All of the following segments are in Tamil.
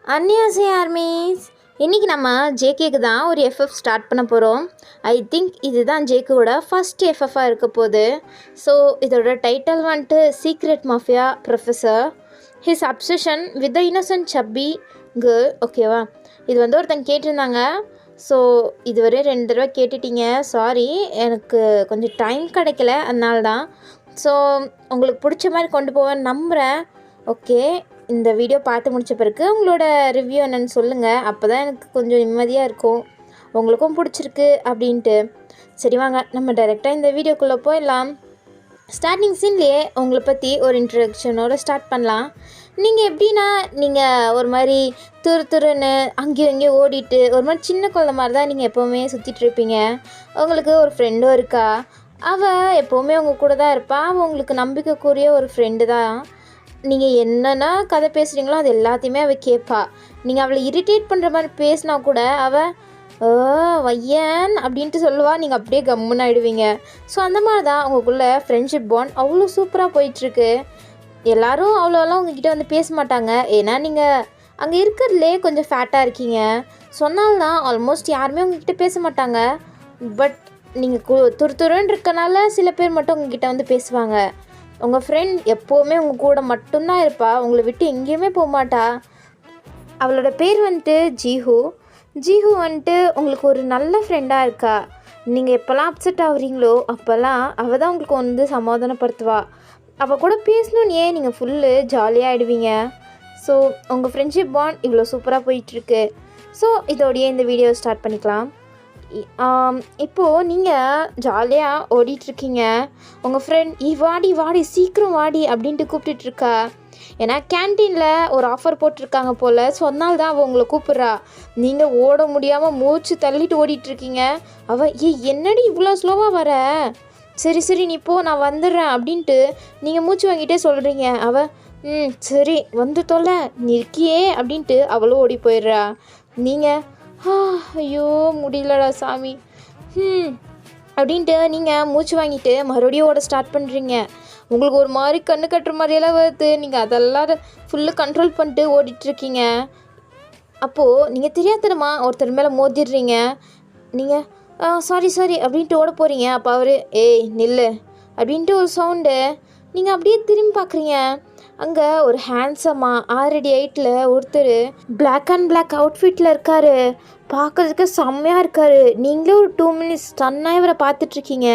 அன்னியாசே ஆர்மீஸ். இன்றைக்கி நம்ம ஜேகேக்கு தான் ஒரு எஃப்எஃப் ஸ்டார்ட் பண்ண போகிறோம். ஐ திங்க் இதுதான் ஜேகேவோட ஃபஸ்ட் எஃப்எஃபாக இருக்க போகுது. ஸோ இதோட டைட்டில் வந்துட்டு secret mafia professor his obsession with the innocent chubby girl. ஓகேவா, இது வந்து ஒருத்தங்க கேட்டிருந்தாங்க. ஸோ இதுவரை 2 தடவை கேட்டுட்டீங்க, சாரி, எனக்கு கொஞ்சம் டைம் கிடைக்கல, அதனால தான். ஸோ உங்களுக்கு பிடிச்ச மாதிரி கொண்டு போவேன்னு நம்புகிறேன். ஓகே, இந்த வீடியோ பார்த்து முடித்த பிறகு உங்களோட ரிவ்யூ என்னென்னு சொல்லுங்கள். அப்போ தான் எனக்கு கொஞ்சம் நிம்மதியாக இருக்கும், உங்களுக்கும் பிடிச்சிருக்கு அப்படின்ட்டு. சரி வாங்க நம்ம டைரெக்டாக இந்த வீடியோக்குள்ளே போயிடலாம். ஸ்டார்டிங் சீன்லேயே உங்களை பற்றி ஒரு இன்ட்ரடக்ஷனோடு ஸ்டார்ட் பண்ணலாம். நீங்கள் எப்படின்னா, நீங்கள் ஒரு மாதிரி துருன்னு அங்கேயும் இங்கேயும் ஓடிட்டு ஒரு மாதிரி சின்ன குழந்தை மாதிரி தான் நீங்கள் எப்போவுமே சுற்றிட்டுருப்பீங்க. உங்களுக்கு ஒரு ஃப்ரெண்டும் இருக்கா, அவள் எப்போவுமே உங்கள் கூட தான் இருப்பாள். அவள் உங்களுக்கு நம்பிக்கைக்குரிய ஒரு ஃப்ரெண்டு தான். நீங்கள் என்னென்னா கதை பேசுகிறீங்களோ அது எல்லாத்தையுமே அவள் கேட்பா. நீங்கள் அவளை இரிட்டேட் பண்ணுற மாதிரி பேசினா கூட அவள் வையன் அப்படின்ட்டு சொல்லுவாள். நீங்கள் அப்படியே கம்முன்னு ஆகிடுவீங்க. ஸோ அந்த மாதிரி தான் உங்களுக்குள்ள ஃப்ரெண்ட்ஷிப் பாண்ட் அவ்வளோ சூப்பராக போயிட்டுருக்கு. எல்லோரும் அவ்வளோலாம் உங்ககிட்ட வந்து பேச மாட்டாங்க, ஏன்னா நீங்கள் அங்கே இருக்கிறதுலே கொஞ்சம் ஃபேட்டாக இருக்கீங்க. சொன்னால்தான் ஆல்மோஸ்ட் யாருமே உங்ககிட்ட பேச மாட்டாங்க. பட் நீங்கள் துருன்னு இருக்கனால சில பேர் மட்டும் உங்ககிட்ட வந்து பேசுவாங்க. உங்கள் ஃப்ரெண்ட் எப்போவுமே உங்கள் கூட மட்டும்தான் இருப்பாள், உங்களை விட்டு எங்கேயுமே போக மாட்டா. அவளோட பேர் வந்துட்டு ஜீஹு வந்துட்டு உங்களுக்கு ஒரு நல்ல ஃப்ரெண்டாக இருக்கா. நீங்கள் எப்போல்லாம் அப்செட் ஆகுறீங்களோ அப்போல்லாம் அவள் தான் உங்களுக்கு வந்து சமாதானப்படுத்துவா. அவள் கூட பேசணுன்னு ஏன் நீங்கள் ஃபுல்லு ஜாலியாக ஆகிடுவீங்க. ஸோ உங்கள் ஃப்ரெண்ட்ஷிப் பாண்ட் இவ்வளோ சூப்பராக போயிட்டுருக்கு. ஸோ இதோடையே இந்த வீடியோ ஸ்டார்ட் பண்ணிக்கலாம். இப்போது நீங்கள் ஜாலியாக ஓடிட்டுருக்கீங்க. உங்கள் ஃப்ரெண்ட் வாடி சீக்கிரம் வாடி அப்படின்ட்டு கூப்பிட்டுட்ருக்கா. ஏன்னா கேன்டீனில் ஒரு ஆஃபர் போட்டிருக்காங்க போல், ஸோ அதனால தான் அவள் உங்களை கூப்பிட்றா. நீங்கள் ஓட முடியாமல் மூச்சு தள்ளிட்டு ஓடிட்டுருக்கீங்க. அவள் என்னடி இவ்வளோ ஸ்லோவாக வர, சரி நீ போ, நான் வந்துடுறேன் அப்படின்ட்டு நீங்கள் மூச்சு வாங்கிட்டே சொல்கிறீங்க. அவள் சரி வந்து தொலை, நீ இருக்கியே அப்படின்ட்டு அவளும் ஓடி போயிடுறா. நீங்கள் ஐயோ முடியலடா சாமி அப்படின்ட்டு நீங்கள் மூச்சு வாங்கிட்டு மறுபடியும் ஓட ஸ்டார்ட் பண்ணுறீங்க. உங்களுக்கு ஒரு மாதிரி கண்ணு கட்டுற மாதிரியெல்லாம் வருது. நீங்கள் அதெல்லாம் ஃபுல்லு கண்ட்ரோல் பண்ணிட்டு ஓடிட்டுருக்கீங்க. அப்போது நீங்கள் தெரியாதனமா ஒருத்தர் மேலே மோதிடுறீங்க. நீங்கள் சாரி அப்படின்ட்டு ஓட போகிறீங்க. அப்போ அவர் நில்லு அப்படின்ட்டு ஒரு சவுண்டு. நீங்கள் அப்படியே திரும்பி பார்க்குறீங்க. அங்கே ஒரு ஹேண்ட்ஸமாக 6 அடி ஹைட்டில் ஒருத்தர் பிளாக் அண்ட் பிளாக் அவுட்ஃபிட்டில் இருக்கார். பார்க்குறதுக்கு செம்மையாக இருக்கார். நீங்களே ஒரு 2 மினிட்ஸ் ஸ்டன்னாக இவரை பார்த்துட்ருக்கீங்க.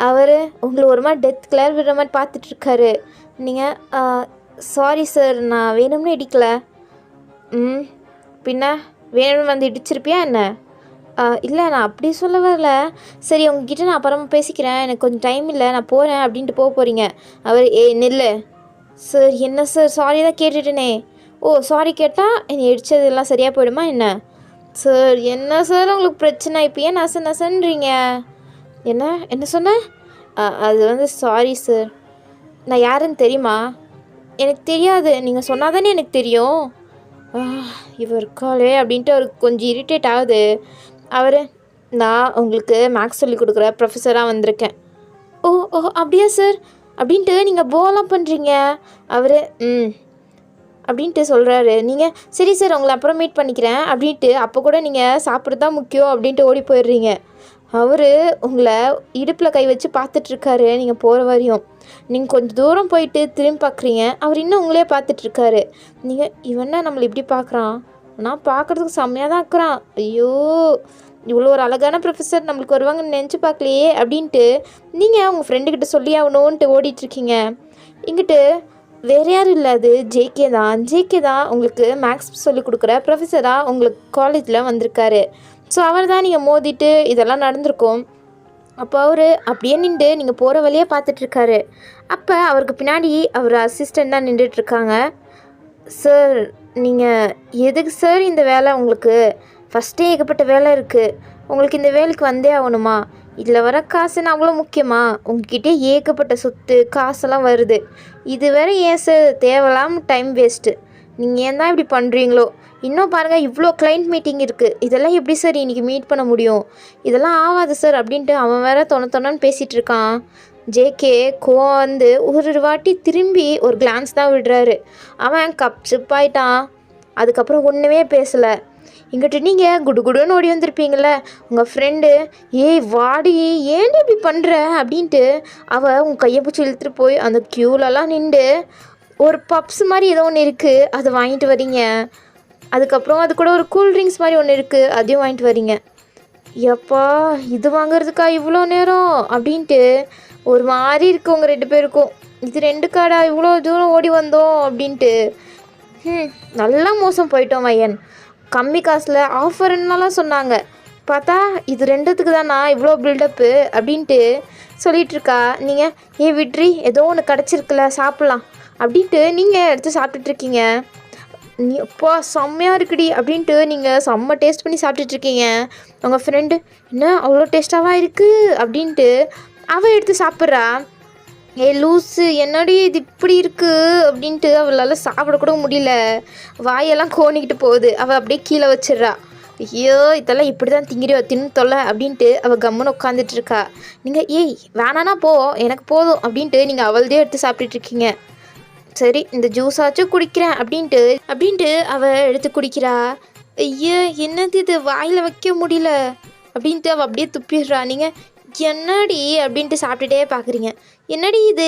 அவர் உங்களை ஒரு மாதிரி டெத் கிளர் விடுற மாதிரி பார்த்துட்ருக்காரு. நீங்கள் சாரி சார், நான் வேணும்னு இடிக்கலை. பின்ன வேணும்னு வந்து இடிச்சிருப்பியா என்ன? இல்லை, நான் அப்படி சொல்ல வரல. சரி, உங்ககிட்ட நான் அப்புறமா பேசிக்கிறேன், எனக்கு கொஞ்சம் டைம் இல்லை, நான் போகிறேன் அப்படின்ட்டு போகிறீங்க. அவர் நில்லு சார். என்ன சார், சாரி தான் கேட்டுட்டேனே. சாரி கேட்டால் என்னை இடித்ததெல்லாம் சரியாக போயிடுமா என்ன? சார் என்ன சார் உங்களுக்கு பிரச்சனை? இப்போ ஏன் நசன்றீங்க? என்ன சொன்னேன்? அது வந்து சாரி சார். நான் யாருன்னு தெரியுமா? எனக்கு தெரியாது, நீங்கள் சொன்னால் தானே எனக்கு தெரியும். இவர் இருக்காளே அப்படின்ட்டு அவருக்கு கொஞ்சம் இரிட்டேட் ஆகுது. அவர் நான் உங்களுக்கு மேக்ஸ் சொல்லி கொடுக்குற ப்ரொஃபஸராக வந்திருக்கேன். ஓ அப்படியா சார் அப்படின்ட்டு நீங்கள் போலாம் பண்ணுறீங்க. அவர் அப்படின்ட்டு சொல்கிறாரு. நீங்கள் சரி சார், உங்களை அப்புறம் மீட் பண்ணிக்கிறேன் அப்படின்ட்டு அப்போ கூட நீங்கள் சாப்பிட்றது தான் முக்கியம் அப்படின்ட்டு ஓடி போயிடுறீங்க. அவர் உங்களை இடுப்பில் கை வச்சு பார்த்துட்ருக்காரு நீங்கள் போகிற வரையும். நீங்கள் கொஞ்சம் தூரம் போயிட்டு திரும்பி பார்க்குறீங்க. அவர் இன்னும் உங்களே பார்த்துட்ருக்காரு. நீங்கள் இவன்னா நம்மளை இப்படி பார்க்குறான், நான் பார்க்குறதுக்கு செம்மையாக தான் இருக்கிறான். ஐயோ, இவ்வளோ ஒரு அழகான ப்ரொஃபஸர் நம்மளுக்கு வருவாங்கன்னு நினச்சி பார்க்கலையே அப்படின்ட்டு நீங்கள் உங்கள் ஃப்ரெண்டுக்கிட்ட சொல்லி ஆகணுன்ட்டு ஓடிட்டுருக்கீங்க. இங்கிட்டு வேறு யாரும் இல்லை, அது ஜேகே தான் உங்களுக்கு மேக்ஸ் சொல்லிக் கொடுக்குற ப்ரொஃபஸராக உங்களுக்கு காலேஜில் வந்திருக்காரு. ஸோ அவர் தான் நீங்கள் மோதிட்டு இதெல்லாம் நடந்திருக்கும். அப்போ அவர் அப்படியே நின்று நீங்கள் போகிற வழியே பார்த்துட்ருக்காரு. அப்போ அவருக்கு பின்னாடி அவர் அசிஸ்டண்ட் தான் நின்றுட்டுருக்காங்க. சார், நீங்கள் எதுக்கு சார் இந்த வேலை? உங்களுக்கு ஃபஸ்ட்டே ஏகப்பட்ட வேலை இருக்குது, உங்களுக்கு இந்த வேலைக்கு வந்தே ஆகணுமா? இதில் வர காசுன்னு அவ்வளோ முக்கியமா? உங்ககிட்டே ஏகப்பட்ட சொத்து காசெல்லாம் வருது, இது வேறு ஏன் சார் தேவையில்லாமல் டைம் வேஸ்ட்டு? நீங்கள் ஏன் தான் இப்படி பண்ணுறீங்களோ? இன்னும் பாருங்கள், இவ்வளோ கிளைண்ட் மீட்டிங் இருக்குது, இதெல்லாம் எப்படி சார் இன்றைக்கி மீட் பண்ண முடியும்? இதெல்லாம் ஆகாது சார் அப்படின்ட்டு அவன் வேறு தொணன்னு பேசிகிட்டு இருக்கான். ஜேகே கோவம் வந்து ஒரு வாட்டி திரும்பி ஒரு கிளான்ஸ் தான் விடுறாரு. அவன் கப் சிப்பாயிட்டான். அதுக்கப்புறம் ஒன்றுமே பேசலை. இங்கிட்ட நீங்கள் குடுகுடுன்னு ஓடி வந்திருப்பீங்களே உங்கள் ஃப்ரெண்டு, ஏய் வாடி ஏன்டி இப்படி பண்ணுற அப்படின்ட்டு அவள் உங்கள் கையை பிடிச்சி இழுத்துட்டு போய் அந்த க்யூலெல்லாம் நின்று ஒரு பப்ஸ் மாதிரி ஏதோ ஒன்று இருக்குது அதை வாங்கிட்டு வரீங்க. அதுக்கப்புறம் அது கூட ஒரு கூல்ட்ரிங்க்ஸ் மாதிரி ஒன்று இருக்குது அதையும் வாங்கிட்டு வரீங்க. எப்பா இது வாங்குறதுக்கா இவ்வளோ நேரம் அப்படின்ட்டு ஒரு மாதிரி இருக்குது உங்கள் 2 பேருக்கும். இது 2 காடா இவ்வளோ தூரம் ஓடி வந்தோம் அப்படின்ட்டு. நல்லா மோசம் போயிட்டோம் மையன். கம்மி காசில் ஆஃபர்னாலாம் சொன்னாங்க, பார்த்தா இது 2த்துக்கு தானா இவ்வளோ பில்டப்பு அப்படின்ட்டு சொல்லிகிட்ருக்கா. நீங்கள் விட்ரி ஏதோ ஒன்று கிடச்சிருக்குல்ல சாப்பிட்லாம் அப்படின்ட்டு நீங்கள் எடுத்து சாப்பிட்டுட்ருக்கீங்க. நீ அப்பா செம்மையாக இருக்குடி அப்படின்ட்டு நீங்கள் செம்ம டேஸ்ட் பண்ணி சாப்பிட்டுட்ருக்கீங்க. உங்கள் ஃப்ரெண்டு என்ன அவ்வளோ டேஸ்ட்டாக இருக்குது அப்படின்ட்டு அவள் எடுத்து சாப்பிட்றா. லூஸு என்னடி இது இப்படி இருக்குது அப்படின்ட்டு அவளால் சாப்பிடக்கூட முடியல. வாயெல்லாம் கோணிக்கிட்டு போகுது. அவள் அப்படியே கீழே வச்சிட்றா. ஐயோ இதெல்லாம் இப்படி தான் திங்கிறியோ தின்னு தொல்லை அப்படின்ட்டு அவள் கம்முன்னு உட்காந்துட்ருக்கா. நீங்கள் வேணானா போ எனக்கு போதும் அப்படின்ட்டு நீங்கள் அவள்தே எடுத்து சாப்பிட்டுட்ருக்கீங்க. சரி இந்த ஜூஸாச்சும் குடிக்கிறேன் அப்படின்ட்டு அவள் எடுத்து குடிக்கிறா. ஐயோ என்னது இது வாயில் வைக்க முடியல அப்படின்ட்டு அவள் அப்படியே துப்பிடுறா. நீங்கள் என்னடி அப்படின்ட்டு சாப்பிட்டுட்டே பார்க்குறீங்க. என்னடி இது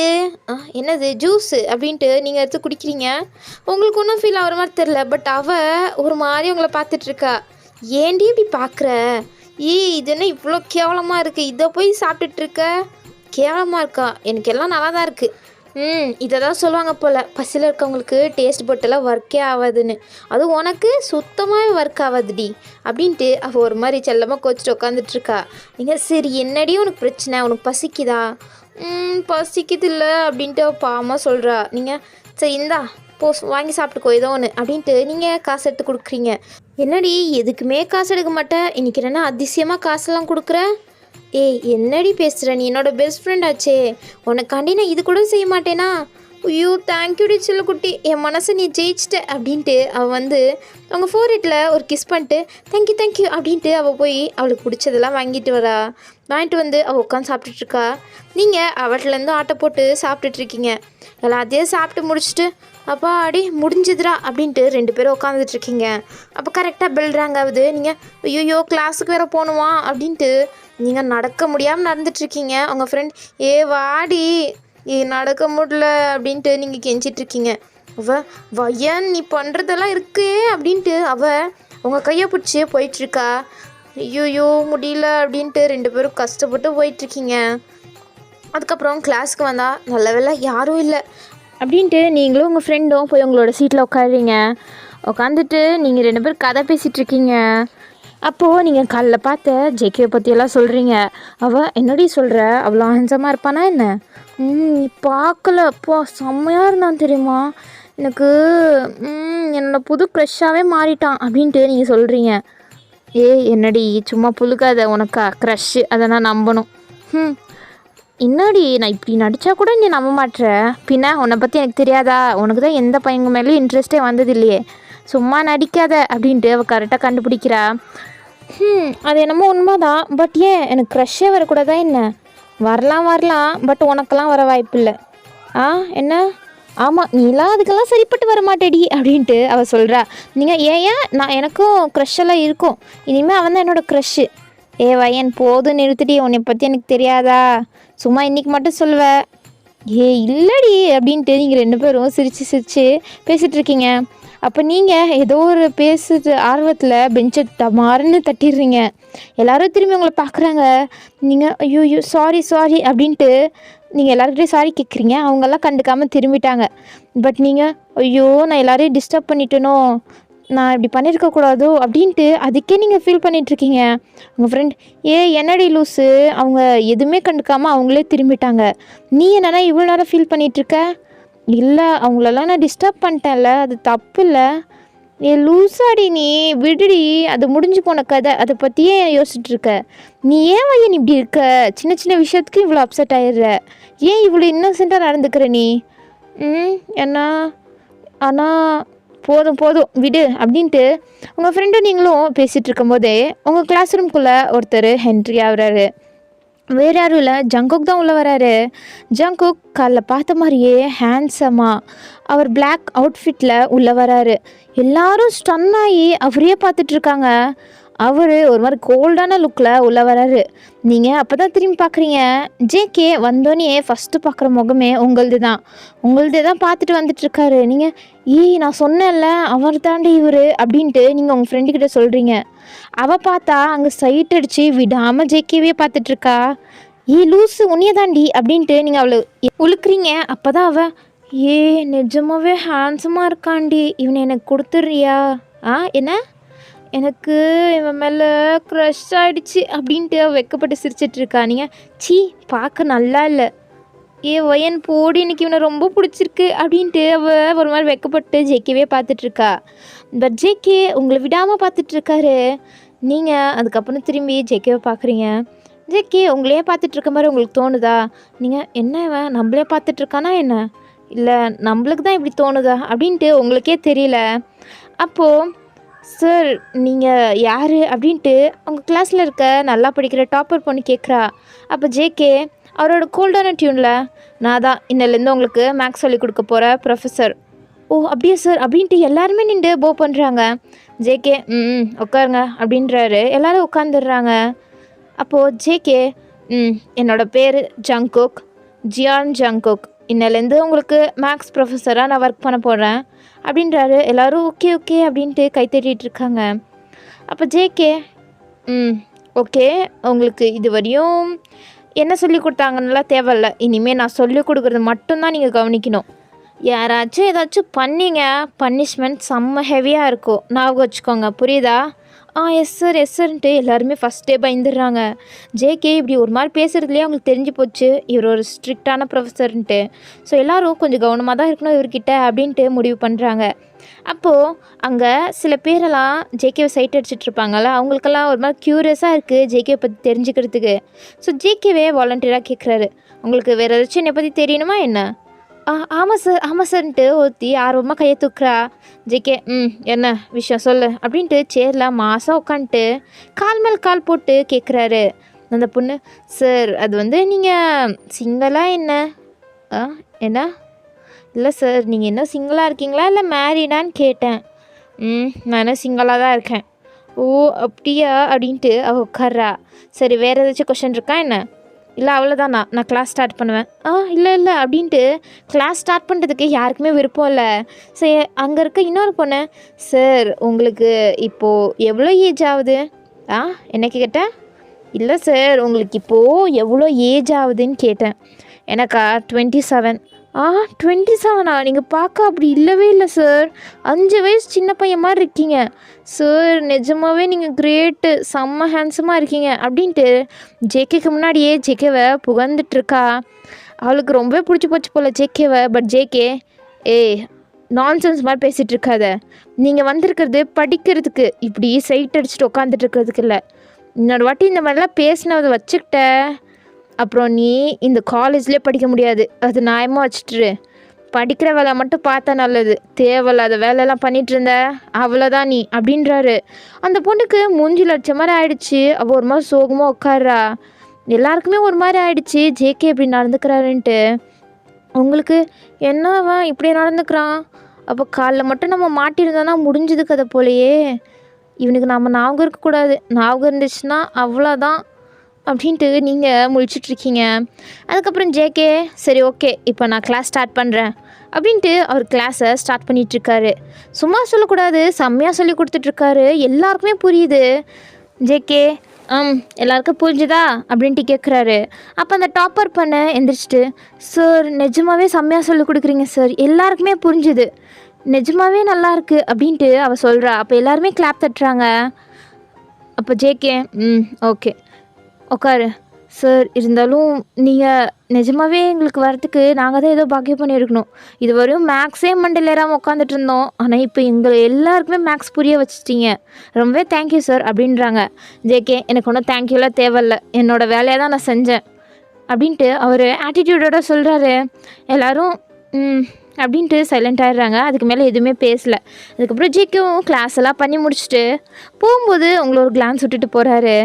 என்னது ஜூஸு அப்படின்ட்டு நீங்கள் எடுத்து குடிக்கிறீங்க. உங்களுக்கு ஒன்றும் ஃபீல் ஆகிற மாதிரி தெரில. பட் அவள் ஒரு மாதிரி உங்களை பார்த்துட்ருக்கா. ஏன்டி இப்படி பார்க்குற? இது என்ன இவ்வளோ கேவலமாக இருக்குது, இதை போய் சாப்பிட்டுட்ருக்க? கேவலமாக இருக்கா? எனக்கு எல்லாம் நல்லா தான் இருக்குது. இதை தான் சொல்லுவாங்க போல், பசியில் இருக்கவங்களுக்கு டேஸ்ட் பட்டெல்லாம் ஒர்க்கே ஆகாதுன்னு. அதுவும் உனக்கு சுத்தமாகவே ஒர்க் ஆகாதுடி அப்படின்ட்டு அவள் ஒரு மாதிரி செல்லமாக கோச்சிட்டு உட்காந்துட்ருக்கா. நீங்கள் சரி என்னடி உனக்கு பிரச்சனை, உனக்கு பசிக்குதா? பசிக்குது இல்லை அப்படின்ட்டு அவள் பாவமாக சொல்கிறா. நீங்கள் சரி இந்தா போ வாங்கி சாப்பிட்டுக்கோ ஏதோ ஒன்று அப்படின்ட்டு நீங்கள் காசு எடுத்து கொடுக்குறீங்க. என்னடி எதுக்குமே காசு எடுக்க மாட்டேன், இன்றைக்கி என்னென்னா அதிசயமாக காசெல்லாம் கொடுக்குற? என்னடி பேசுகிற, நீ என்னோட பெஸ்ட் ஃப்ரெண்ட் ஆச்சே, உனக்காண்டி நான் இது கூட செய்ய மாட்டேனா? ஐயோ தேங்க்யூடி சில்லக்குட்டி, என் மனசை நீ ஜெயிச்சிட்ட அப்படின்ட்டு அவள் வந்து அவங்க ஃபோர்ஹெட்டில் ஒரு கிஸ் பண்ணிட்டு தேங்க்யூ அப்படின்ட்டு அவள் போய் அவளுக்கு பிடிச்சதெல்லாம் வாங்கிட்டு வந்து அவள் உட்காந்து சாப்பிட்டுட்ருக்கா. நீங்கள் அவட்டிலேருந்து ஆட்டை போட்டு சாப்பிட்டுட்ருக்கீங்க. எல்லாத்தையும் சாப்பிட்டு முடிச்சுட்டு அப்பா அடி முடிஞ்சுதுரா அப்படின்ட்டு 2 பேரும் உட்காந்துட்ருக்கீங்க. அப்போ கரெக்டாக பெல்றாங்க ஆகுது. நீங்கள் ஐயோ கிளாஸுக்கு வேறு போகணுமா அப்படின்ட்டு நீங்கள் நடக்க முடியாமல் நடந்துட்டுருக்கீங்க. உங்கள் ஃப்ரெண்ட் வாடி நடக்க முடியல அப்படின்ட்டு நீங்கள் கெஞ்சிட்ருக்கீங்க. அவள் வயன் நீ பண்ணுறதெல்லாம் இருக்கே அப்படின்ட்டு அவள் உங்கள் கையை பிடிச்சி போயிட்டுருக்கா. ஐயோ முடியல அப்படின்ட்டு 2 பேரும் கஷ்டப்பட்டு போயிட்டுருக்கீங்க. அதுக்கப்புறம் கிளாஸுக்கு வந்தால் நல்ல வேளை யாரும் இல்லை அப்படின்ட்டு நீங்களும் உங்கள் ஃப்ரெண்டும் போய் உங்களோட சீட்டில் உட்காடுறீங்க. உட்காந்துட்டு நீங்கள் 2 பேரும் கதை பேசிகிட்ருக்கீங்க. அப்போது நீங்கள் காலைல பார்த்த ஜேகேவை பற்றியெல்லாம் சொல்கிறீங்க. அவள் என்னடி சொல்கிற, அவ்வளோ ஹேண்ட்ஸமாக இருப்பானா என்ன? நீ பார்க்கல அப்போ செம்மையாக இருந்தான் தெரியுமா, எனக்கு என்னோடய புது க்ரஷ்ஷாகவே மாறிட்டான் அப்படின்ட்டு நீங்கள் சொல்கிறீங்க. என்னடி சும்மா புழுக்காத, உனக்கா க்ரஷ்ஷு, அதை நான் நம்பணும். என்னடி நான் இப்படி நடித்தா கூட நீ நம்ப மாட்டுற, பின்ன உன்னை பற்றி எனக்கு தெரியாதா? உனக்கு தான் எந்த பையங்க மேலேயும் இன்ட்ரெஸ்ட்டே வந்தது இல்லையே, சும்மா நடிக்காத அப்படின்ட்டு அவள் கரெக்டாக கண்டுபிடிக்கிறா. அது என்னமோ உண்மைதான், பட் ஏன் எனக்கு க்ரஷ்ஷே வரக்கூடாதா என்ன? வரலாம் பட் உனக்கெல்லாம் வர வாய்ப்பு இல்லை. என்ன? ஆமாம் நீலாம் அதுக்கெல்லாம் சரிப்பட்டு வர மாட்டேடி அப்படின்ட்டு அவள் சொல்கிறா. நீங்கள் ஏன் நான் எனக்கும் க்ரஷ்ஷெல்லாம் இருக்கும், இனிமேல் அவன் தான் என்னோடய க்ரஷ்ஷு. வயன் போதும் நிறுத்திடி, உன்னை பற்றி எனக்கு தெரியாதா, சும்மா இன்றைக்கி மட்டும் சொல்லுவேன். இல்லடி அப்படின்ட்டு நீங்கள் 2 பேரும் சிரித்து பேசிகிட்ருக்கீங்க. அப்போ நீங்கள் ஏதோ ஒரு பேசுகிற ஆர்வத்தில் பெஞ்சை டமாருன்னு தட்டிடுறீங்க. எல்லோரும் திரும்பி உங்களை பார்க்குறாங்க. நீங்கள் ஐயோ சாரி அப்படின்ட்டு நீங்கள் எல்லாருக்கிட்டையும் சாரி கேட்குறீங்க. அவங்கெல்லாம் கண்டுக்காமல் திரும்பிட்டாங்க. பட் நீங்கள் ஐயோ நான் எல்லோரையும் டிஸ்டர்ப் பண்ணிட்டேனோ, நான் இப்படி பண்ணியிருக்கக்கூடாதோ அப்படின்ட்டு அதுக்கே நீங்கள் ஃபீல் பண்ணிகிட்ருக்கீங்க. உங்கள் ஃப்ரெண்ட் என்னடி லூஸு, அவங்க எதுவுமே கண்டுக்காமல் அவங்களே திரும்பிட்டாங்க, நீ என்னன்னா இவ்வளோ நேரம் ஃபீல் பண்ணிகிட்ருக்க? இல்லை அவங்களெல்லாம் நான் டிஸ்டர்ப் பண்ணிட்டேன்ல, அது தப்பு இல்லை. லூஸாடி நீ விடுடி, அது முடிஞ்சு போன கதை, அதை பற்றியே யோசிச்சுட்ருக்க. நீ ஏன் வயன் இப்படி இருக்க, சின்ன விஷயத்துக்கு இவ்வளோ அப்செட் ஆயிடுற, ஏன் இவ்வளோ இன்னசென்ட்டாக நடந்துக்கிற நீ? என்ன ஆனால் போதும் விடு அப்படின்ட்டு உங்கள் ஃப்ரெண்டும் நீங்களும் பேசிகிட்டு இருக்கும்போதே உங்கள் கிளாஸ் ரூம்குள்ளே ஒருத்தர் என்ட்ரி ஆகுறாரு. வேறு யாரும் இல்லை, ஜங்குக் தான் உள்ளே வராரு. ஜங்குக் காலைல பார்த்த மாதிரியே ஹேண்ட்ஸமாக அவர் பிளாக் அவுட்ஃபிட்டில் உள்ளே வராரு. எல்லாரும் ஸ்டன் ஆகி அவரையே பார்த்துட்ருக்காங்க. அவர் ஒரு மாதிரி கோல்டான லுக்கில் உள்ளே வராரு. நீங்கள் அப்போ தான் திரும்பி பார்க்குறீங்க. ஜேகே வந்தோடனே ஃபஸ்ட்டு பார்க்குற முகமே உங்களது தான் பார்த்துட்டு வந்துட்டுருக்காரு. நீங்கள் நான் சொன்னேன்ல அவர் தாண்டி இவர் அப்படின்ட்டு நீங்கள் உங்கள் ஃப்ரெண்டுக்கிட்ட சொல்கிறீங்க. அவள் பார்த்தா அங்கே சைட் அடித்து விடாமல் ஜேகேவே பார்த்துட்ருக்கா. லூஸு உன்னைய தாண்டி அப்படின்ட்டு நீங்கள் அவளை உழுக்குறீங்க. அப்போ தான் அவள் நிஜமாவே ஹேண்ட்ஸமாக இருக்காண்டி, இவனை எனக்கு கொடுத்துட்றியா? என்ன, எனக்கு இவன் மேலே க்ரஷ் ஆகிடுச்சு அப்படின்ட்டு அவள் வெக்கப்பட்டு சிரிச்சிட்ருக்கா. நீங்கள் பார்க்க நல்லா இல்லை, வயன் போடி, எனக்கு இவனை ரொம்ப பிடிச்சிருக்கு அப்படின்ட்டு அவள் ஒரு மாதிரி வெக்கப்பட்டு ஜேகேவே பார்த்துட்ருக்கா. பட் ஜேகே உங்களை விடாமல் பார்த்துட்ருக்காரு. நீங்கள் அதுக்கப்புறம் திரும்பி ஜேகேவை பார்க்குறீங்க. ஜேகே உங்களையே பார்த்துட்ருக்க மாதிரி உங்களுக்கு தோணுதா? நீங்கள் என்ன இவன் நம்மளே பார்த்துட்ருக்கானா என்ன, இல்லை நம்மளுக்கு தான் இப்படி தோணுதா அப்படின்ட்டு உங்களுக்கே தெரியல. அப்போது சார் நீங்கள் யார் அப்படின்ட்டு அவங்க கிளாஸில் இருக்க நல்லா படிக்கிற டாப்பர் பொண்ணு கேட்குறா. அப்போ ஜேகே அவரோட கோல்டான டியூனில், நான் தான் இன்னிலேருந்து உங்களுக்கு மேக்ஸ் சொல்லி கொடுக்க போகிற ப்ரொஃபஸர். அப்படியா சார் அப்படின்ட்டு எல்லாருமே நின்று போ பண்ணுறாங்க. ஜேகே உட்காருங்க அப்படின்றாரு. எல்லோரும் உட்காந்துடுறாங்க. அப்போது ஜேகே என்னோடய பேர் ஜங்குக், ஜியான் ஜங்குக். இன்னிலேருந்து உங்களுக்கு மேக்ஸ் ப்ரொஃபஸராக நான் ஒர்க் பண்ண போகிறேன் அப்படின்றாரு. எல்லோரும் ஓகே ஓகே அப்படின்ட்டு கைத்தட்டிகிட்ருக்காங்க. அப்போ ஜேகே ஓகே, உங்களுக்கு இது வரையும் என்ன சொல்லி கொடுத்தாங்கன்னெலாம் தேவையில்ல, இனிமேல் நான் சொல்லிக் கொடுக்குறது மட்டும்தான் நீங்கள் கவனிக்கணும். யாராச்சும் ஏதாச்சும் பண்ணிங்க, பனிஷ்மெண்ட் செம்ம ஹெவியாக இருக்கும், ஞாபகம் வச்சுக்கோங்க, புரியுதா? எஸ் சார் எஸ் சார்ன்ட்டு எல்லாருமே ஃபஸ்ட்டே பயந்துடுறாங்க. ஜேகே இப்படி ஒரு மாதிரி பேசுகிறதுலேயே அவங்களுக்கு தெரிஞ்சு போச்சு இவர் ஒரு ஸ்ட்ரிக்டான ப்ரொஃபஸர்ன்ட்டு. ஸோ எல்லோரும் கொஞ்சம் கவனமாக தான் இருக்கணும் இவர்கிட்ட அப்படின்ட்டு முடிவு பண்ணுறாங்க. அப்போது அங்கே சில பேரெல்லாம் ஜேகேவை சைட் அடிச்சிட்ருப்பாங்கள்ல, அவங்களுக்கெல்லாம் ஒரு மாதிரி க்யூரியஸாக இருக்குது ஜேகேவை பற்றி தெரிஞ்சுக்கிறதுக்கு. ஸோ ஜேகேவே வாலண்டியராக கேட்குறாரு, உங்களுக்கு வேறு ஏதாச்சும் என்னை பற்றி தெரியணுமா என்ன? ஆமாம் சார்ன்ட்டு ஒருத்தி ஆர்வமாக கையை தூக்குறா. ஜேகே என்ன விஷயம் சொல்லு அப்படின்ட்டு சேரில் மாதம் உட்காந்துட்டு கால் மேல் கால் போட்டு கேட்குறாரு. அந்த பொண்ணு, சார் அது வந்து நீங்கள் சிங்கிளாக என்ன? என்ன இல்லை சார், நீங்கள் என்ன சிங்கிளாக இருக்கீங்களா இல்லை மேரீடான்னு கேட்டேன். நான் சிங்கிளாக தான் இருக்கேன். அப்படியா அப்படின்ட்டு அவள் உட்கார்றா. சரி, வேறு ஏதாச்சும் கொஷின் இருக்கா என்ன? இல்லை அவ்வளோதான், நான் கிளாஸ் ஸ்டார்ட் பண்ணுவேன். இல்லை அப்படின்ட்டு கிளாஸ் ஸ்டார்ட் பண்ணுறதுக்கு யாருக்குமே விருப்பம் இல்லை. சரி, அங்கே இருக்க இன்னொரு பொண்ணு, சார் உங்களுக்கு இப்போது எவ்வளோ ஏஜ் ஆகுது? என்ன கேட்டேன்? இல்லை சார், உங்களுக்கு இப்போது எவ்வளோ ஏஜ் ஆகுதுன்னு கேட்டேன். எனக்கா 27. 27ஆ? நீங்கள் பார்க்க அப்படி இல்லவே இல்லை சார், 5 வயசு சின்ன பையன் மாதிரி இருக்கீங்க சார். நிஜமாகவே நீங்கள் கிரேட்டு, செம்ம ஹேண்ட்ஸமாக இருக்கீங்க அப்படின்ட்டு ஜேகேக்கு முன்னாடியே ஜேகேவை புகழ்ந்துட்டுருக்கா. அவளுக்கு ரொம்ப பிடிச்சி போச்சு போல் ஜேகேவை. பட் ஜேகே நான்சென்ஸ் மாதிரி பேசிகிட்டு இருக்காத, நீங்கள் வந்திருக்கிறது படிக்கிறதுக்கு, இப்படி சைட் அடிச்சுட்டு உட்காந்துட்டு இருக்கிறதுக்கு இல்லை. இன்னொரு வாட்டி இந்த மாதிரிலாம் பேசினதை வச்சுக்கிட்ட அப்புறம் நீ இந்த காலேஜ்லேயே படிக்க முடியாது, அது நியாயமாக வச்சுட்டு படிக்கிற வேலை மட்டும் பார்த்தா நல்லது, தேவையில்லாத வேலையெல்லாம் பண்ணிகிட்டு இருந்த அவ்வளோதான் நீ அப்படின்றாரு. அந்த பொண்ணுக்கு மூஞ்சி லட்ச மாதிரி ஆயிடுச்சு. அவள் ஒரு மாதிரி சோகமாக உட்கார்றா. எல்லாருக்குமே ஒரு மாதிரி ஆயிடுச்சு ஜேகே இப்படி நடந்துக்கிறாருன்ட்டு. உங்களுக்கு என்னவன் இப்படி நடந்துக்கிறான்? அப்போ காலில் மட்டும் நம்ம மாட்டியிருந்தோன்னா முடிஞ்சது கதை போலையே. இவனுக்கு நம்ம ஞாபகம் இருக்கக்கூடாது, ஞாபகம் இருந்துச்சுன்னா அவ்வளோதான் அப்படின்ட்டு நீங்கள் முழிச்சிட்ருக்கீங்க. அதுக்கப்புறம் ஜேகே சரி ஓகே இப்போ நான் கிளாஸ் ஸ்டார்ட் பண்ணுறேன் அப்படின்ட்டு அவர் கிளாஸை ஸ்டார்ட் பண்ணிகிட்ருக்காரு. சும்மா சொல்லக்கூடாது, செம்மையாக சொல்லி கொடுத்துட்ருக்காரு. எல்லாருக்குமே புரியுது. ஜேகே எல்லாருக்கும் புரிஞ்சுதா அப்படின்ட்டு கேட்குறாரு. அப்போ அந்த டாப்பர் பண்ண எந்திரிச்சிட்டு, சார் நிஜமாகவே செம்மையாக சொல்லி கொடுக்குறீங்க சார், எல்லாருக்குமே புரிஞ்சுது, நிஜமாகவே நல்லாயிருக்கு அப்படின்ட்டு அவள் சொல்கிறா. அப்போ எல்லாருமே கிளாப் தட்டுறாங்க. அப்போ ஜேகே ஓகே உட்காரு சார், இருந்தாலும் நீங்கள் நிஜமாகவே எங்களுக்கு வரத்துக்கு நாங்கள் தான் ஏதோ பாக்கியம் பண்ணியிருக்கணும். இது வரையும் மேக்ஸே மண்டையில் ஏறாமல் உட்காந்துட்டு இருந்தோம், ஆனால் இப்போ எங்களை எல்லாருக்குமே மேக்ஸ் புரிய வச்சுட்டீங்க, ரொம்பவே தேங்க்யூ சார் அப்படின்றாங்க. ஜேகே எனக்கு ஒன்றும் தேங்க்யூலாம் தேவையில்லை, என்னோடய வேலையை தான் நான் செஞ்சேன் அப்படின்ட்டு அவர் ஆட்டிடியூடோட சொல்கிறாரு. எல்லோரும் அப்படின்ட்டு சைலண்ட் ஆகிடுறாங்க. அதுக்கு மேலே எதுவுமே பேசலை. அதுக்கப்புறம் ஜேகேவும் கிளாஸ் எல்லாம் பண்ணி முடிச்சுட்டு போகும்போது உங்களை ஒரு கிளான்ஸ் விட்டுட்டு போகிறாரு.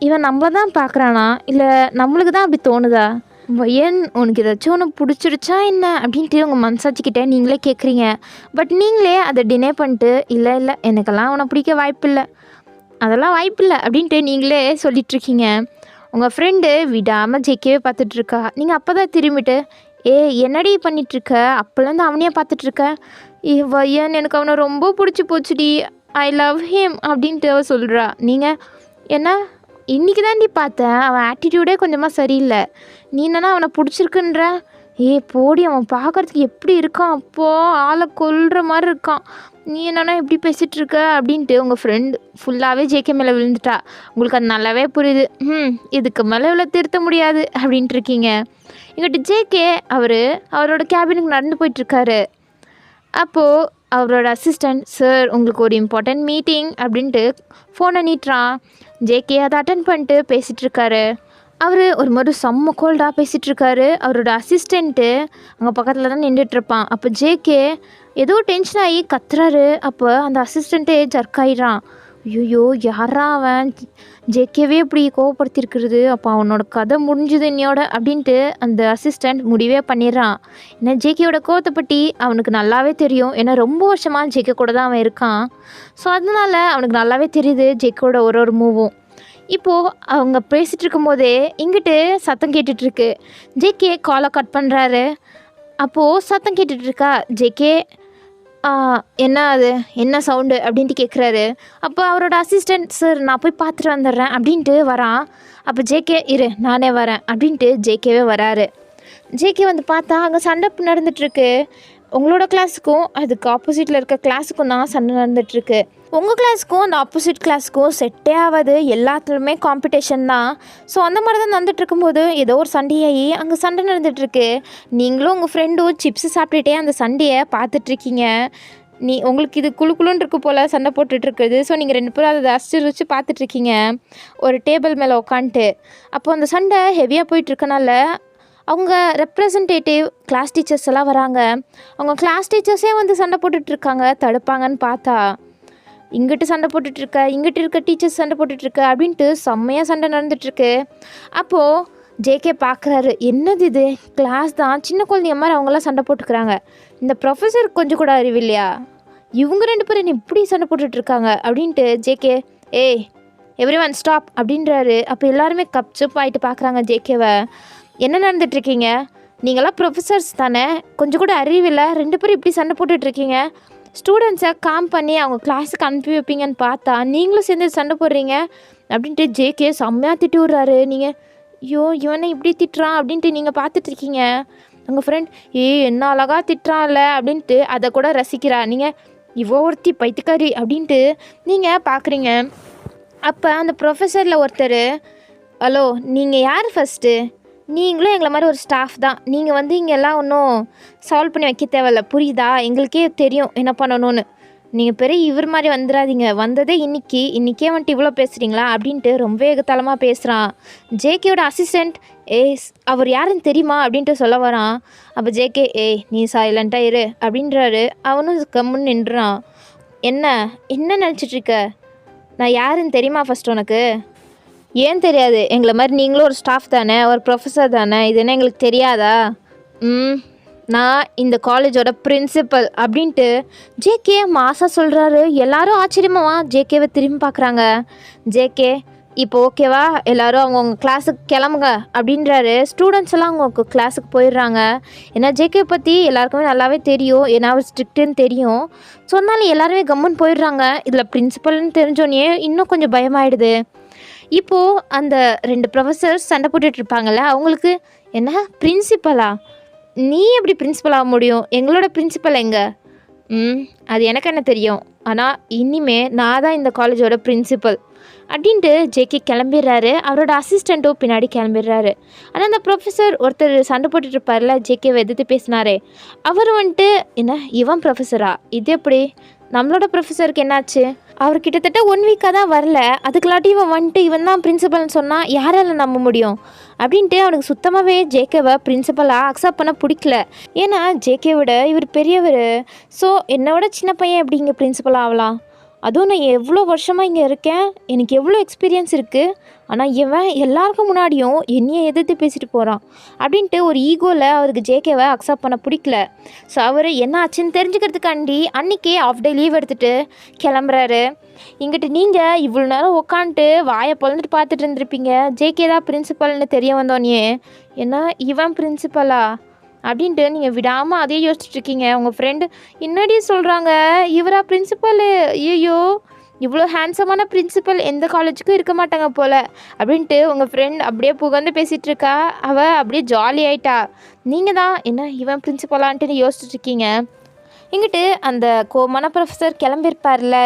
இவன் நம்மள தான் பார்க்குறானா இல்லை நம்மளுக்கு தான் அப்படி தோணுதா? ஏன் உனக்கு ஏதாச்சும் ஒன்று பிடிச்சிருச்சா என்ன அப்படின்ட்டு உங்கள் மனசாட்சிக்கிட்ட நீங்களே கேட்குறீங்க. பட் நீங்களே அதை டினே பண்ணிட்டு இல்லை இல்லை எனக்கெல்லாம் அவனை பிடிக்க வாய்ப்பில்லை, அதெல்லாம் வாய்ப்பில்லை அப்படின்ட்டு நீங்களே சொல்லிகிட்ருக்கீங்க. உங்கள் ஃப்ரெண்டு விடாமல் ஜெயிக்கவே பார்த்துட்ருக்கா. நீங்கள் அப்போ தான் திரும்பிட்டு என்னடி பண்ணிகிட்ருக்க, அப்போலேருந்து அவனையே பார்த்துட்ருக்க, ஏன் எனக்கு அவனை ரொம்ப பிடிச்சி போச்சுடி, ஐ லவ் ஹிம் அப்படின்ட்டு அவ சொல்கிறா. நீங்கள் என்ன இன்றைக்கி தாண்டி பார்த்தேன், அவன் ஆட்டிடியூடே கொஞ்சமாக சரியில்லை, நீ என்னன்னா அவனை பிடிச்சிருக்குன்ற, போடி அவன் பார்க்குறதுக்கு எப்படி இருக்கான், அப்போது ஆளை கொல்ற மாதிரி இருக்கான், நீ என்னன்னா இப்படி பேசிகிட்டு இருக்க அப்படின்ட்டு உங்கள் ஃப்ரெண்டு ஃபுல்லாகவே ஜேகே மேலே விழுந்துட்டா. உங்களுக்கு அது நல்லாவே புரியுது. இதுக்கு மேலே இவ்வளோ திருத்த முடியாது அப்படின்ட்டு இருக்கீங்க. இங்கிட்ட ஜேகே அவரோட கேபினுக்கு நடந்து போயிட்டுருக்காரு. அப்போது அவரோட அசிஸ்டண்ட், சார் உங்களுக்கு ஒரு இம்பார்ட்டண்ட் மீட்டிங் அப்படின்ட்டு ஃபோனை நீட்டுறான். ஜேகே அதை அட்டன் பண்ணிட்டு பேசிகிட்ருக்காரு. அவர் ஒரு மாதிரி செம்ம கோல்டாக பேசிகிட்ருக்காரு. அவரோட அசிஸ்டண்ட்டு அங்கே பக்கத்தில் தான் நின்றுட்டுருப்பான். அப்போ ஜேகே ஏதோ டென்ஷன் ஆகி கத்துறாரு. அப்போ அந்த அசிஸ்டண்ட்டே ஜர்க் ஆகிடுறான். ஐயோ யாரா அவன் ஜேகேவே இப்படி கோவப்படுத்தியிருக்கிறது, அப்போ அவனோட கதை முடிஞ்சுது இன்னையோட அப்படின்ட்டு அந்த அசிஸ்டண்ட் முடிவே பண்ணிடுறான். ஏன்னா ஜேகேயோட கோவத்தை பற்றி அவனுக்கு நல்லாவே தெரியும். ஏன்னா ரொம்ப வருஷமாக ஜேகே கூட தான் அவன் இருக்கான். ஸோ அதனால் அவனுக்கு நல்லாவே தெரியுது ஜேகேயோட ஒரு மூவும். இப்போது அவங்க பேசிகிட்டு இருக்கும்போதே இங்கிட்டு சத்தம் கேட்டுட்ருக்கு. ஜேகே காலை கட் பண்ணுறாரு. அப்போது சத்தம் கேட்டுட்ருக்கா. ஜேகே என்ன அது, என்ன சவுண்டு அப்படின்ட்டு கேட்குறாரு. அப்போ அவரோட அசிஸ்டண்ட், சார் நான் போய் பார்த்துட்டு வந்துடுறேன் அப்படின்ட்டு வரான். அப்போ ஜேகே இரு நானே வரேன் அப்படின்ட்டு ஜேகேவே வராரு. ஜேகே வந்து பார்த்தா அங்கே சண்டை நடந்துகிட்ருக்கு. உங்களோட கிளாஸுக்கும் அதுக்கு ஆப்போசிட்டில் இருக்க கிளாஸுக்கும் தான் சண்டை நடந்துகிட்ருக்கு. உங்கள் கிளாஸுக்கும் அந்த ஆப்போசிட் கிளாஸுக்கும் செட்டே ஆகாது, எல்லாத்துலேயுமே காம்படிஷன் தான். ஸோ அந்த மாதிரி தான் நடந்துட்டு இருக்கும்போது ஏதோ ஒரு சண்டையாகி அங்கே சண்டை நடந்துகிட்ருக்கு. நீங்களும் உங்கள் ஃப்ரெண்டும் சிப்ஸு சாப்பிட்டுட்டே அந்த சண்டையை பார்த்துட்ருக்கீங்க. உங்களுக்கு இது குழுன்னு இருக்கு போல் சண்டை போட்டுட்ருக்குது. ஸோ நீங்கள் 2 பேரும் அதை அசிச்சு பார்த்துட்ருக்கீங்க ஒரு டேபிள் மேலே உட்காந்துட்டு. அப்போ அந்த சண்டை ஹெவியாக போயிட்டுருக்கனால அவங்க ரெப்ரசன்டேட்டிவ் கிளாஸ் டீச்சர்ஸ் எல்லாம் வராங்க. அவங்க கிளாஸ் டீச்சர்ஸே வந்து சண்டை போட்டுட்ருக்காங்க. தடுப்பாங்கன்னு பார்த்தா இங்கிட்டு சண்டை போட்டுட்ருக்க, இங்கிட்டு இருக்க டீச்சர்ஸ் சண்டை போட்டுட்ருக்க அப்படின்ட்டு செம்மையாக சண்டை நடந்துகிட்ருக்கு. அப்போது ஜேகே பார்க்குறாரு, என்னது இது கிளாஸ் தான், சின்ன குழந்தைங்க மாதிரி அவங்களாம் சண்டை போட்டுக்கிறாங்க, இந்த ப்ரொஃபஸர் கொஞ்சம் கூட அறிவில்லையா, இவங்க 2 பேரும் இப்படி சண்டை போட்டுட்ருக்காங்க அப்படின்ட்டு ஜேகே எவ்ரி ஒன் ஸ்டாப் அப்படின்றாரு. அப்போ எல்லாருமே கப்சப் ஆகிட்டு பார்க்குறாங்க ஜேகேவை. என்ன நடந்துகிட்ருக்கீங்க, நீங்களாம் ப்ரொஃபஸர்ஸ் தானே, கொஞ்சம் கூட அறிவில்லை, 2 பேரும் இப்படி சண்டை போட்டுட்ருக்கீங்க, ஸ்டூடெண்ட்ஸை காம் பண்ணி அவங்க கிளாஸுக்கு அனுப்பி வைப்பீங்கன்னு பார்த்தா நீங்களும் சேர்ந்து சண்டை போடுறீங்க அப்படின்ட்டு ஜேகே செம்மையாக திட்டி விட்றாரு. நீங்கள் இவனை இப்படி திட்டுறான் அப்படின்ட்டு நீங்கள் பார்த்துட்ருக்கீங்க. உங்கள் ஃப்ரெண்ட் என்ன அழகாக திட்டுறான்ல அப்படின்ட்டு அதை கூட ரசிக்கிறா. நீங்கள் ஒருத்தி பைத்தியக்காரி அப்படின்ட்டு நீங்கள் பார்க்குறீங்க. அப்போ அந்த ப்ரொஃபஸரில் ஒருத்தர், ஹலோ நீங்கள் யார் ஃபஸ்ட்டு, நீங்களும் எங்களை மாதிரி ஒரு ஸ்டாஃப் தான், நீங்கள் இங்கே எல்லாம் ஒன்றும் சால்வ் பண்ணி வைக்க தேவையில்ல, புரியுதா, எங்களுக்கே தெரியும் என்ன பண்ணணும்னு, நீங்கள் பெரிய இவர் மாதிரி வந்துடாதீங்க, வந்ததே இன்றைக்கே வந்துட்டு இவ்வளோ பேசுகிறீங்களா அப்படின்ட்டு ரொம்ப ஏகத்தளமாக பேசுகிறான். ஜேகேயோட அசிஸ்டண்ட் அவர் யாருன்னு தெரியுமா அப்படின்ட்டு சொல்ல வரான். அப்போ ஜேகே நீ சைலண்ட்டாக இரு அப்படின்றாரு. அவனும் கம்முன்னு நின்றுறான். என்ன நினச்சிட்ருக்க, நான் யாருன்னு தெரியுமா ஃபஸ்ட் உனக்கு, ஏன் தெரியாது, எங்களை மாதிரி நீங்களும் ஒரு ஸ்டாஃப் தானே, ஒரு ப்ரொஃபஸர் தானே, இது என்ன எங்களுக்கு தெரியாதா, நான் இந்த காலேஜோட பிரின்சிபல் அப்படின்ட்டு ஜேகே மாசா சொல்கிறாரு. எல்லாரும் ஆச்சரியமாவா ஜேகேவை திரும்பி பார்க்குறாங்க. ஜேகே இப்போ ஓகேவா, எல்லோரும் அவங்கவுங்க கிளாஸுக்கு கிளம்புங்க அப்படின்றாரு. ஸ்டூடெண்ட்ஸ் எல்லாம் அவங்க கிளாஸுக்கு போயிடுறாங்க. ஏன்னா ஜேகே பற்றி எல்லாருக்குமே நல்லாவே தெரியும், ஏன்னா அவர் ஸ்ட்ரிக்ட்டுன்னு தெரியும். சொன்னாலும் எல்லாருமே கம்முன்னு போயிடுறாங்க. இதில் பிரின்சிபல்னு தெரிஞ்சோன்னே இன்னும் கொஞ்சம் பயமாயிடுது. இப்போது அந்த 2 ப்ரொஃபஸர்ஸ் சண்டை போட்டுட்ருப்பாங்கள்ல, அவங்களுக்கு என்ன பிரின்சிபலா, நீ எப்படி பிரின்சிபல் ஆக முடியும், எங்களோட பிரின்சிபல் எங்கே, அது எனக்கு என்ன தெரியும், ஆனால் இனிமே நான் தான் இந்த காலேஜோட பிரின்சிபல் அப்படின்ட்டு ஜேகே கிளம்பிடுறாரு. அவரோட அசிஸ்டண்ட்டும் பின்னாடி கிளம்பிடுறாரு. ஆனால் அந்த ப்ரொஃபஸர் ஒருத்தர் சண்டை போட்டுட்ருப்பார்ல, ஜேகேவை எதிர்த்து பேசினாரே, அவர் வந்துட்டு என்ன இவன் ப்ரொஃபஸரா, இது எப்படி, நம்மளோட ப்ரொஃபஸருக்கு என்னாச்சு, அவர் கிட்டத்தட்ட 1 வீக்காக தான் வரல, அதுக்குள்ளாட்டி இவன் தான் பிரின்சிபல்னு சொன்னால் யாரால நம்ப முடியும் அப்படின்ட்டு அவனுக்கு சுத்தமாகவே ஜேகேவை பிரின்சிபலாக அக்செப்ட் பண்ண பிடிக்கல. ஏன்னா ஜேகே விட இவர் பெரியவர். ஸோ என்னை விட சின்ன பையன் எப்படி இங்கே பிரின்சிபல் ஆகலாம், அதுவும் நான் எவ்வளோ வருஷமாக இங்கே இருக்கேன், எனக்கு எவ்வளோ எக்ஸ்பீரியன்ஸ் இருக்குது, ஆனால் இவன் எல்லாருக்கும் முன்னாடியும் என்னையே எதிர்த்து பேசிட்டு போகிறான் அப்படின்ட்டு ஒரு ஈகோவில் அவருக்கு ஜேகேவை அக்செப்ட் பண்ண பிடிக்கல. ஸோ அவர் என்ன ஆச்சுன்னு தெரிஞ்சுக்கிறதுக்காண்டி அன்றைக்கே ஆஃப் டே லீவ் எடுத்துகிட்டு கிளம்புறாரு. இங்கிட்டு நீங்கள் இவ்வளோ நேரம் உட்காந்துட்டு வாயை பொழந்துட்டு பார்த்துட்டு இருந்திருப்பீங்க. ஜேகே தான் பிரின்சிபல்னு தெரிய வந்தோன்னே, என்ன இவன் பிரின்சிபலா அப்படின்ட்டு நீங்கள் விடாமல் அதே யோசிச்சுட்ருக்கீங்க. உங்கள் ஃப்ரெண்டு என்னடி சொல்கிறாங்க, இவரா பிரின்சிபலு, ஐயோ இவ்வளோ ஹேண்ட்ஸமான பிரின்சிபல் எந்த காலேஜுக்கும் இருக்க மாட்டாங்க போல் அப்படின்ட்டு உங்கள் ஃப்ரெண்ட் அப்படியே புகழ்ந்து பேசிகிட்டு இருக்கா. அவள் அப்படியே ஜாலி ஆயிட்டா. நீங்கள் தான் என்ன இவன் பிரின்சிபலான்ட்டு யோசிச்சுட்ருக்கீங்க. இங்கிட்டு அந்த கோமான ப்ரொஃபஸர் கிளம்பியிருப்பார்ல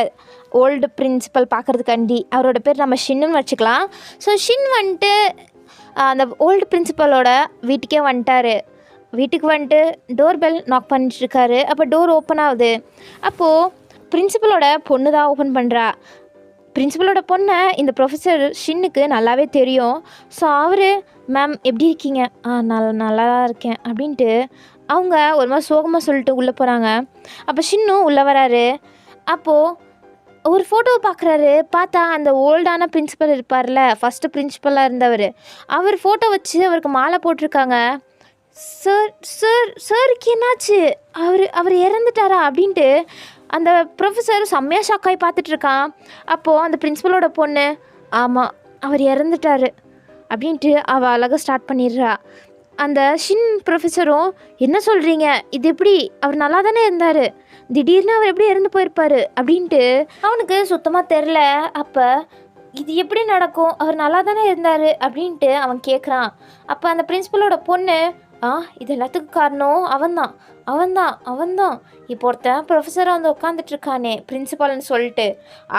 ஓல்டு பிரின்சிபல் பார்க்குறதுக்காண்டி, அவரோட பேர் நம்ம ஷின்னு வச்சுக்கலாம். ஸோ ஷின் வந்துட்டு அந்த ஓல்டு பிரின்சிபலோட வீட்டுக்கே வந்துட்டார். வீட்டுக்கு வந்துட்டு டோர் பெல் நாக் பண்ணிட்டுருக்காரு. அப்போ டோர் ஓப்பன் ஆகுது. அப்போது பிரின்சிபலோட பொண்ணு தான் ஓப்பன் பண்ணுறா. பிரின்சிபலோட பொண்ணை இந்த ப்ரொஃபஸர் ஷின்னுக்கு நல்லாவே தெரியும். ஸோ அவர் மேம் எப்படி இருக்கீங்க, நல்லா இருக்கேன் அப்படின்ட்டு அவங்க ஒரு மாதிரி சோகமாக சொல்லிட்டு உள்ளே போகிறாங்க. அப்போ ஷின்னும் உள்ளே வராரு. அப்போது ஒரு ஃபோட்டோவை பார்க்குறாரு. பார்த்தா அந்த ஓல்டான பிரின்சிபல் இருப்பார்ல, ஃபஸ்ட்டு பிரின்சிபலாக இருந்தவர், அவர் ஃபோட்டோ வச்சு அவருக்கு மாலை போட்டிருக்காங்க. சார் சார் சாருக்கு என்னாச்சு, அவர் இறந்துட்டாரா அப்படின்ட்டு அந்த ப்ரொஃபஸர் செம்மையாக ஷாக்காகி பார்த்துட்ருக்கான். அப்போது அந்த பிரின்சிபலோட பொண்ணு, ஆமாம் அவர் இறந்துட்டாரு அப்படின்ட்டு அவள் அழகாக ஸ்டார்ட் பண்ணிடுறா. அந்த ஷின் ப்ரொஃபஸரும், என்ன சொல்கிறீங்க, இது எப்படி, அவர் நல்லா தானே இருந்தார், திடீர்னு அவர் எப்படி இறந்து போயிருப்பார் அப்படின்ட்டு அவனுக்கு சுத்தமாக தெரில. அப்போ இது எப்படி நடக்கும், அவர் நல்லா தானே இருந்தார் அப்படின்ட்டு அவன் கேட்குறான். அப்போ அந்த பிரின்சிபலோட பொண்ணு, இது எல்லாத்துக்கும் காரணம் அவன்தான் இப்போ ஒருத்தன் ப்ரொஃபஸராக வந்து உட்காந்துட்ருக்கானே பிரின்சிபால்னு சொல்லிட்டு,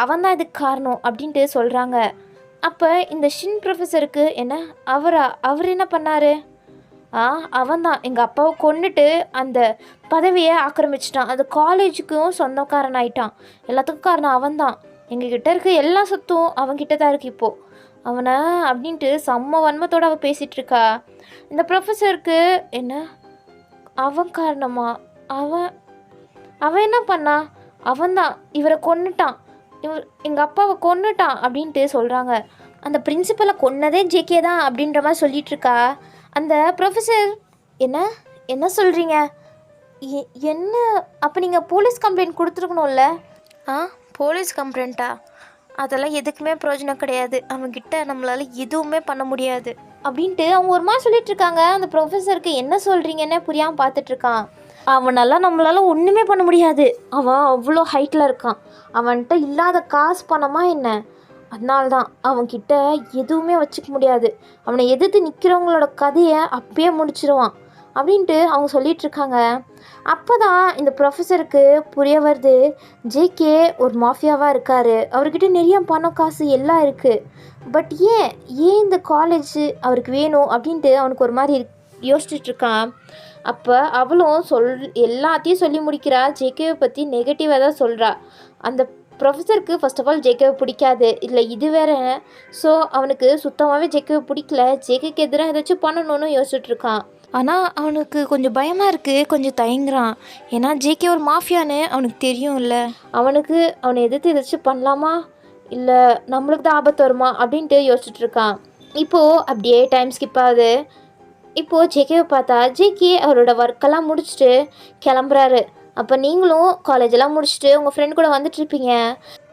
அவன்தான் இதுக்கு காரணம் அப்படின்ட்டு சொல்கிறாங்க. அப்போ இந்த ஷின் ப்ரொஃபஸருக்கு என்ன, அவர் என்ன பண்ணார், அவன்தான் எங்கள் அப்பாவை கொன்னுட்டு அந்த பதவியை ஆக்கிரமிச்சிட்டான், அந்த காலேஜுக்கும் சொந்தக்காரன் ஆயிட்டான், எல்லாத்துக்கும் காரணம் அவன்தான், எங்ககிட்ட இருக்க எல்லா சொத்தும் அவன்கிட்ட தான் இருக்குது இப்போது அவனை அப்படின்ட்டு செம்ம வன்மத்தோடு அவள் பேசிகிட்ருக்கா. இந்த ப்ரொஃபஸருக்கு என்ன, அவன் காரணமா, அவன் என்ன பண்ணா, அவன்தான் இவரை கொன்னுட்டான், எங்கள் அப்பாவை கொன்னுட்டான் அப்படின்ட்டு சொல்கிறாங்க. அந்த பிரின்சிபலை கொன்னதே ஜேகே தான் அப்படின்ற மாதிரி சொல்லிகிட்ருக்கா. அந்த ப்ரொஃபஸர், என்ன சொல்கிறீங்க, என்ன அப்போ நீங்கள் போலீஸ் கம்ப்ளைண்ட் கொடுத்துருக்கணும்ல. போலீஸ் கம்ப்ளைண்ட்டா, அதெல்லாம் எதுக்குமே பிரயோஜனம் கிடையாது, அவங்ககிட்ட நம்மளால் எதுவுமே பண்ண முடியாது அப்படின்ட்டு அவங்க ஒரு மாதிரி சொல்லிகிட்ருக்காங்க. அந்த ப்ரொஃபஸருக்கு என்ன சொல்கிறீங்கன்னே புரியாமல் பார்த்துட்ருக்கான். அவனெல்லாம் நம்மளால் ஒன்றுமே பண்ண முடியாது, அவன் அவ்வளோ ஹைட்டில் இருக்கான், அவன்கிட்ட இல்லாத காசு பணமாக என்ன, அதனால்தான் அவன்கிட்ட எதுவுமே வச்சுக்க முடியாது, அவனை எதிர்த்து நிற்கிறவங்களோட கதையை அப்பயே முடிச்சிருவான் அப்படின்ட்டு அவங்க சொல்லிகிட்ருக்காங்க. அப்போ தான் இந்த ப்ரொஃபஸருக்கு புரிய வருது, ஜேகே ஒரு மாஃபியாவாக இருக்கார், அவர்கிட்ட நிறைய பணம் காசு எல்லாம் இருக்குது, பட் ஏன் இந்த காலேஜ் அவருக்கு வேணும் அப்படின்ட்டு அவனுக்கு ஒரு மாதிரி யோசிச்சுட்ருக்கான். அப்போ அவளும் எல்லாத்தையும் சொல்லி முடிக்கிறா. ஜேகேவை பற்றி நெகட்டிவாக தான் சொல்கிறா. அந்த ப்ரொஃபஸருக்கு ஃபர்ஸ்ட் ஆஃப் ஆல் ஜேகேவை பிடிக்காது, இல்லை இது வேறு. ஸோ அவனுக்கு சுத்தமாகவே ஜேகேவை பிடிக்கல, ஜேகேக்கு எதிராக ஏதாச்சும் பண்ணணும்னு யோசிச்சுட்ருக்கான். ஆனால் அவனுக்கு கொஞ்சம் பயமாக இருக்குது, கொஞ்சம் தயங்குறான். ஏன்னா ஜேகே ஒரு மாஃபியான்னு அவனுக்கு தெரியும் இல்லை, அவனை எதிர்த்து ஏதாச்சும் பண்ணலாமா, இல்லை நம்மளுக்கு தான் ஆபத்து வருமா அப்படின்ட்டு யோசிச்சுட்ருக்கான். இப்போது அப்படியே டைம் ஸ்கிப் ஆகுது. இப்போது ஜேகேவை பார்த்தா ஜேகே அவரோட ஒர்க்கெல்லாம் முடிச்சுட்டு கிளம்புறாரு. அப்போ நீங்களும் காலேஜெல்லாம் முடிச்சுட்டு உங்கள் ஃப்ரெண்ட் கூட வந்துட்டுருப்பீங்க.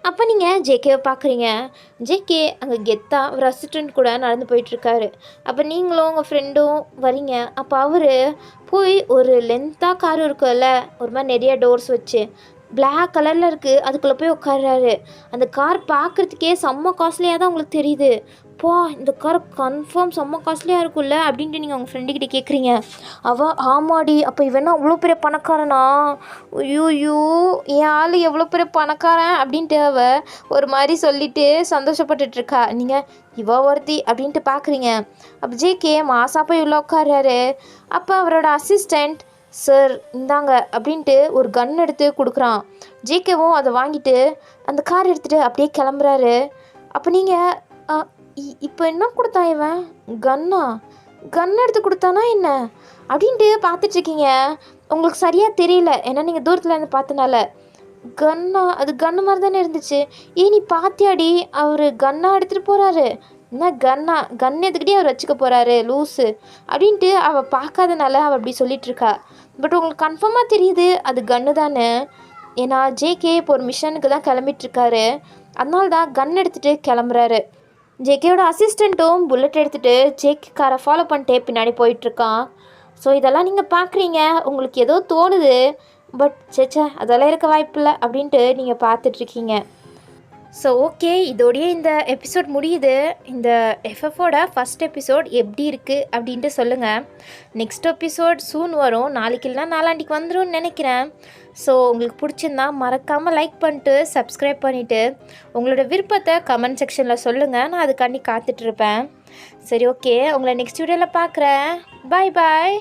அப்போ நீங்கள் ஜேகேவை பார்க்குறீங்க. ஜேகே அங்கே கெத்தாக ஒரு அசிஸ்டண்ட் கூட நடந்து போயிட்டுருக்காரு. அப்போ நீங்களும் உங்கள் ஃப்ரெண்டும் வரீங்க. அப்போ அவர் போய் ஒரு லென்த்தாக கார் இருக்கும்ல, ஒரு மாதிரி நிறைய டோர்ஸ் வச்சு பிளாக் கலரில் இருக்குது, அதுக்குள்ளே போய் உட்கார்றாரு. அந்த கார் பார்க்குறதுக்கே செம்ம காஸ்ட்லியாக தான் உங்களுக்கு தெரியுது. இந்த கார் கன்ஃபார்ம் செம்ம காஸ்ட்லியாக இருக்கும்ல அப்படின்ட்டு நீங்கள் உங்கள் ஃப்ரெண்டுக்கிட்ட கேட்குறீங்க. ஆமாடி, அப்போ இவனா அவ்வளோ பெரிய பணக்காரனா, ஐயோ என் ஆள் எவ்வளோ பெரிய பணக்காரன் அப்படின்ட்டு ஒரு மாதிரி சொல்லிவிட்டு சந்தோஷப்பட்டுட்ருக்கா. நீங்கள் ஒருத்தி அப்படின்ட்டு பார்க்குறீங்க. அப்போ ஜேகே மாசா போய் உள்ள உட்கார்றாரு. அப்போ அவரோட அசிஸ்டண்ட், சார் இந்தாங்க அப்படின்ட்டு ஒரு கன் எடுத்து கொடுக்குறான். ஜேகேவும் அதை வாங்கிட்டு அந்த கார் எடுத்துகிட்டு அப்படியே கிளம்புறாரு. அப்போ நீங்கள் இப்போ என்ன கொடுத்தான் இவன், கன் எடுத்து கொடுத்தானா என்ன அப்படின்ட்டு பார்த்துட்ருக்கீங்க. உங்களுக்கு சரியாக தெரியல, ஏன்னா நீங்கள் தூரத்தில் இருந்து பார்த்தனால. கன்னா அது கன்னு மாதிரி தானே இருந்துச்சு. நீ பாத்தியாடி அவர் கன்னா எடுத்துகிட்டு போகிறாரு. என்ன கன் எதுக்கிட்டே அவர் வச்சுக்க போகிறாரு லூஸு அப்படின்ட்டு அவள் பார்க்காதனால அவள் அப்படி சொல்லிட்டு இருக்கா. பட் உங்களுக்கு கன்ஃபார்மாக தெரியுது அது கன்னு தானே. ஏன்னா ஜேகே இப்போ ஒரு மிஷனுக்கு தான் கிளம்பிட்டுருக்காரு. அதனால தான் கன் எடுத்துகிட்டு கிளம்புறாரு. ஜேகேயோட அசிஸ்டண்ட்டும் புல்லட் எடுத்துகிட்டு ஜேகே காரை ஃபாலோ பண்ணிட்டே பின்னாடி போயிட்டுருக்கான். ஸோ இதெல்லாம் நீங்கள் பார்க்குறீங்க, உங்களுக்கு ஏதோ தோணுது. பட் சேச்சே அதெல்லாம் இருக்க வாய்ப்பில்லை அப்படின்ட்டு நீங்கள் பார்த்துட்ருக்கீங்க. ஸோ ஓகே, இதோடைய இந்த எபிசோட் முடியுது. இந்த எஃப்எஃபோட ஃபஸ்ட் எபிசோட் எப்படி இருக்குது அப்படின்ட்டு சொல்லுங்கள். நெக்ஸ்ட் எபிசோட் சூன் வரும், நாளைக்கு இல்லைனா நாளாண்டிக்கு வந்துடும் நினைக்கிறேன். ஸோ உங்களுக்கு பிடிச்சிருந்தா மறக்காமல் லைக் பண்ணிட்டு சப்ஸ்கிரைப் பண்ணிவிட்டு உங்களோட விருப்பத்தை கமெண்ட் செக்ஷனில் சொல்லுங்கள். நான் அதுக்காண்டி காத்துட்ருப்பேன். சரி ஓகே, உங்களை நெக்ஸ்ட் வீடியோவில் பார்க்குறேன். பாய் பாய்.